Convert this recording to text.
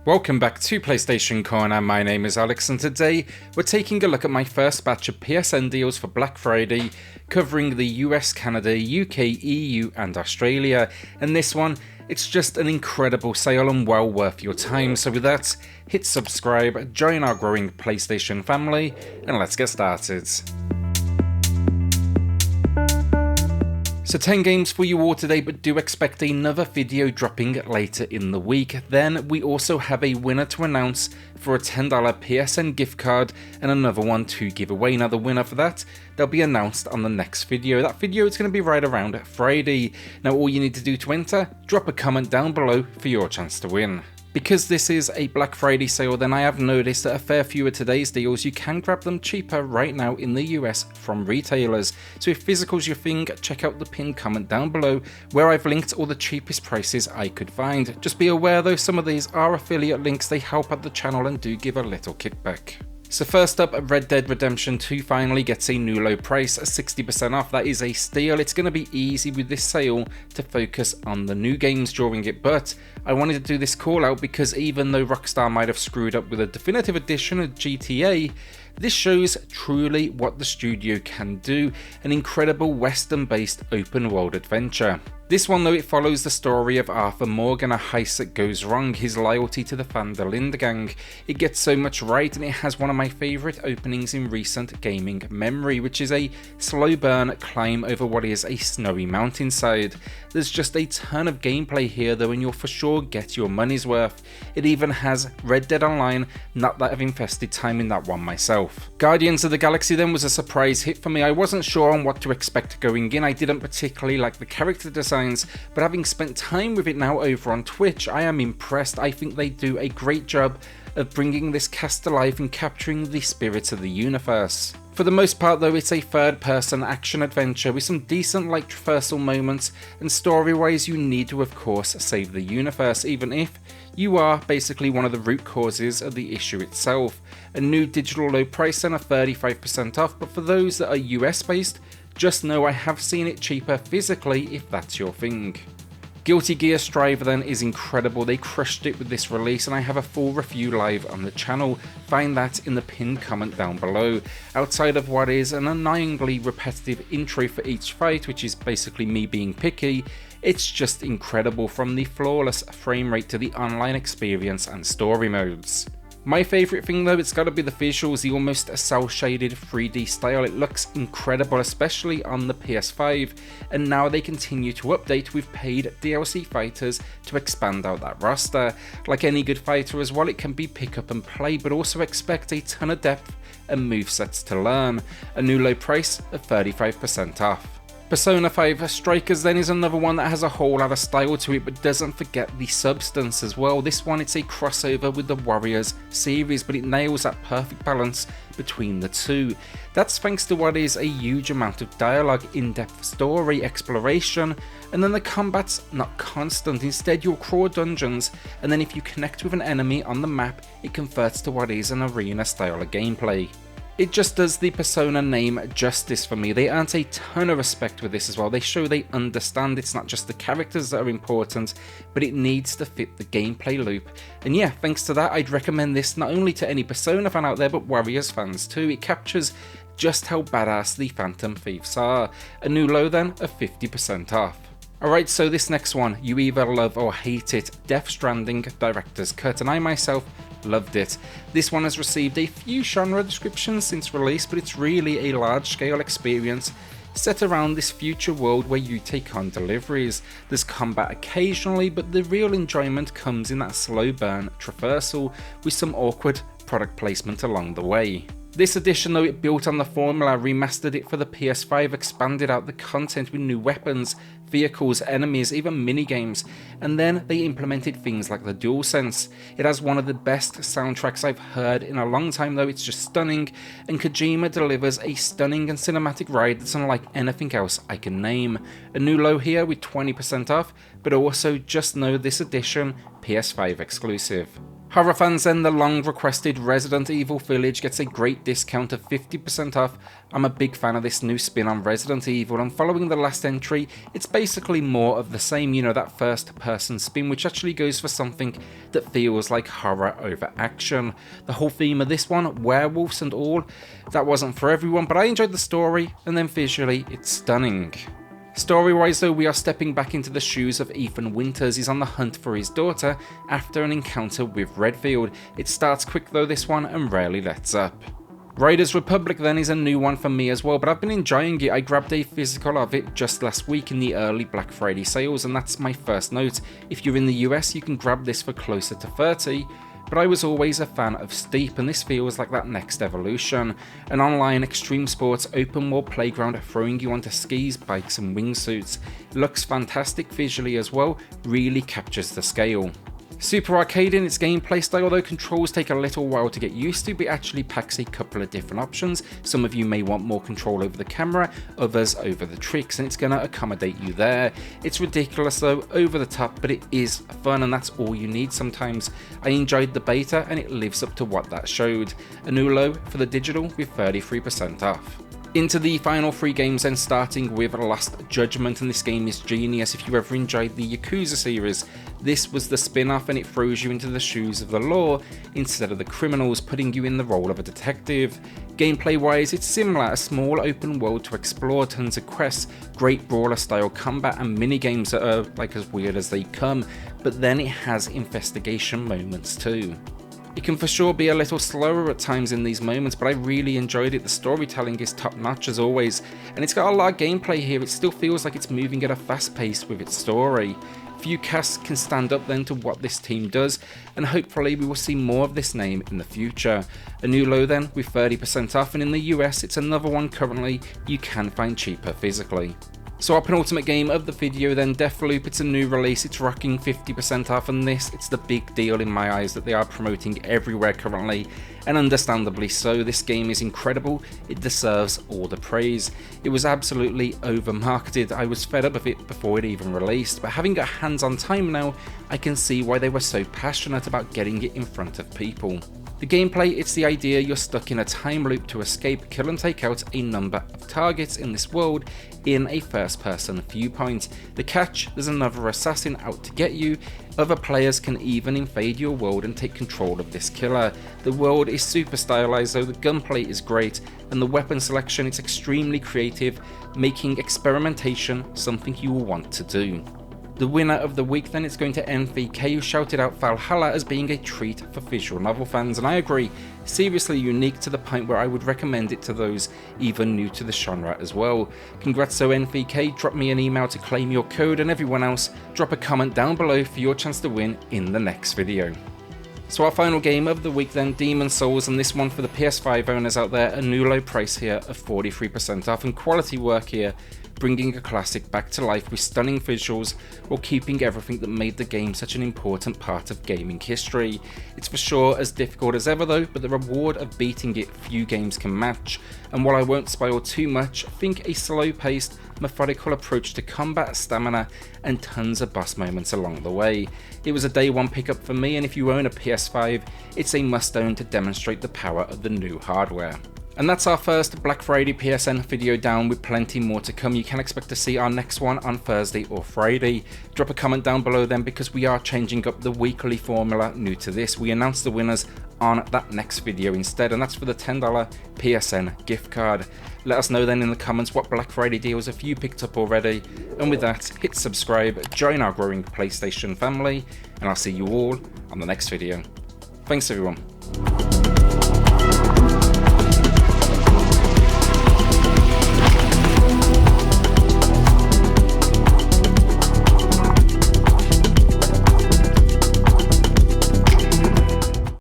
Welcome back to PlayStation Corner, my name is Alex and today we're taking a look at my first batch of PSN deals for Black Friday, covering the US, Canada, UK, EU and Australia, and this one, it's just an incredible sale and well worth your time. So with that, hit subscribe, join our growing PlayStation family, and let's get started. So 10 games for you all today, but do expect another video dropping later in the week. Then we also have a winner to announce for a $10 PSN gift card and another one to give away. Now the winner for that, they'll be announced on the next video. That video is going to be right around Friday. Now all you need to do to enter, drop a comment down below for your chance to win. Because this is a Black Friday sale, then I have noticed that a fair few of today's deals, you can grab them cheaper right now in the US from retailers. So if physical's your thing, check out the pinned comment down below where I've linked all the cheapest prices I could find. Just be aware though, some of these are affiliate links, they help out the channel and do give a little kickback. So first up, Red Dead Redemption 2 finally gets a new low price, 60% off. That is a steal. It's going to be easy with this sale to focus on the new games during it, but I wanted to do this call out because even though Rockstar might have screwed up with a definitive edition of GTA, this shows truly what the studio can do, an incredible western-based open-world adventure. This one though, it follows the story of Arthur Morgan, a heist that goes wrong, his loyalty to the Van der Linde gang. It gets so much right and it has one of my favourite openings in recent gaming memory, which is a slow burn climb over what is a snowy mountainside. There's just a ton of gameplay here though and you'll for sure get your money's worth. It even has Red Dead Online, not that I've invested time in that one myself. Guardians of the Galaxy then was a surprise hit for me. I wasn't sure on what to expect going in. I didn't particularly like the character design, but having spent time with it now over on Twitch, I am impressed. I think they do a great job of bringing this cast to life and capturing the spirit of the universe. For the most part though, it's a third-person action adventure with some decent light traversal moments, and story-wise you need to of course save the universe, even if you are basically one of the root causes of the issue itself. A new digital low price and a 35% off, but for those that are US based, just know I have seen it cheaper physically if that's your thing. Guilty Gear Strive then is incredible. They crushed it with this release and I have a full review live on the channel. Find that in the pinned comment down below. Outside of what is an annoyingly repetitive intro for each fight, which is basically me being picky, it's just incredible, from the flawless frame rate to the online experience and story modes. My favourite thing though, it's got to be the visuals, the almost cel-shaded 3D style. It looks incredible, especially on the PS5, and now they continue to update with paid DLC fighters to expand out that roster. Like any good fighter as well, it can be pick up and play, but also expect a ton of depth and movesets to learn. A new low price of 35% off. Persona 5 Strikers then is another one that has a whole lot of style to it, but doesn't forget the substance as well. This one, it's a crossover with the Warriors series, but it nails that perfect balance between the two. That's thanks to what is a huge amount of dialogue, in-depth story, exploration, and then the combat's not constant. Instead you'll crawl dungeons, and then if you connect with an enemy on the map, it converts to what is an arena style of gameplay. It just does the Persona name justice for me. They earned a ton of respect with this as well. They show they understand it's not just the characters that are important, but it needs to fit the gameplay loop. And yeah, thanks to that, I'd recommend this not only to any Persona fan out there, but Warriors fans too. It captures just how badass the Phantom Thieves are. A new low then of 50% off. Alright, so this next one, you either love or hate it, Death Stranding Director's Cut, and I myself loved it. This one has received a few genre descriptions since release, but it's really a large-scale experience set around this future world where you take on deliveries. There's combat occasionally, but the real enjoyment comes in that slow burn traversal with some awkward product placement along the way. This edition though, it built on the formula, remastered it for the PS5, expanded out the content with new weapons, vehicles, enemies, even minigames, and then they implemented things like the DualSense. It has one of the best soundtracks I've heard in a long time though, it's just stunning, and Kojima delivers a stunning and cinematic ride that's unlike anything else I can name. A new low here with 20% off, but also just know this edition PS5 exclusive. Horror fans then, the long requested Resident Evil Village gets a great discount of 50% off. I'm a big fan of this new spin on Resident Evil, and following the last entry, it's basically more of the same, you know, that first person spin, which actually goes for something that feels like horror over action. The whole theme of this one, werewolves and all, that wasn't for everyone, but I enjoyed the story, and then visually, it's stunning. Story-wise though, we are stepping back into the shoes of Ethan Winters. He's on the hunt for his daughter after an encounter with Redfield. It starts quick though, this one, and rarely lets up. Raiders Republic then is a new one for me as well, but I've been enjoying it. I grabbed a physical of it just last week in the early Black Friday sales, and that's my first note. If you're in the US, you can grab this for closer to 30, but I was always a fan of Steep, and this feels like that next evolution. An online extreme sports open world playground throwing you onto skis, bikes and wingsuits. Looks fantastic visually as well, really captures the scale. Super arcade in its gameplay style, though controls take a little while to get used to, but it actually packs a couple of different options. Some of you may want more control over the camera, others over the tricks, and it's going to accommodate you there. It's ridiculous though, over the top, but it is fun, and that's all you need sometimes. I enjoyed the beta, and it lives up to what that showed. A new low for the digital with 33% off. Into the final 3 games then, starting with Last Judgment, and this game is genius. If you ever enjoyed the Yakuza series, this was the spin-off, and it throws you into the shoes of the law instead of the criminals, putting you in the role of a detective. Gameplay wise, it's similar, a small open world to explore, tons of quests, great brawler style combat and mini games that are like as weird as they come, but then it has investigation moments too. It can for sure be a little slower at times in these moments, but I really enjoyed it. The storytelling is top notch as always, and it's got a lot of gameplay here. It still feels like it's moving at a fast pace with its story. Few casts can stand up then to what this team does, and hopefully we will see more of this name in the future. A new low then with 30% off, and in the US it's another one currently you can find cheaper physically. So our penultimate game of the video then, Deathloop. It's a new release, it's rocking 50% off, and this, it's the big deal in my eyes that they are promoting everywhere currently, and understandably so. This game is incredible, it deserves all the praise. It was absolutely over marketed, I was fed up with it before it even released, but having got hands-on time now, I can see why they were so passionate about getting it in front of people. The gameplay, it's the idea you're stuck in a time loop to escape, kill and take out a number of targets in this world in a first person viewpoint. The catch, there's another assassin out to get you. Other players can even invade your world and take control of this killer. The world is super stylized though, the gunplay is great, and the weapon selection is extremely creative, making experimentation something you will want to do. The winner of the week then, it's going to NVK, who shouted out Valhalla as being a treat for visual novel fans, and I agree, seriously unique to the point where I would recommend it to those even new to the genre as well. Congrats to NVK, drop me an email to claim your code, and everyone else, drop a comment down below for your chance to win in the next video. So our final game of the week then, Demon's Souls, and this one for the PS5 owners out there, a new low price here of 43% off, and quality work here, bringing a classic back to life with stunning visuals while keeping everything that made the game such an important part of gaming history. It's for sure as difficult as ever though, but the reward of beating it few games can match, and while I won't spoil too much, think a slow paced, methodical approach to combat, stamina, and tons of boss moments along the way. It was a day one pickup for me, and if you own a PS5, it's a must own to demonstrate the power of the new hardware. And that's our first Black Friday PSN video down, with plenty more to come. You can expect to see our next one on Thursday or Friday. Drop a comment down below then, because we are changing up the weekly formula new to this. We announced the winners on that next video instead, and that's for the $10 PSN gift card. Let us know then in the comments what Black Friday deals have you picked up already, and with that, hit subscribe, join our growing PlayStation family, and I'll see you all on the next video. Thanks everyone.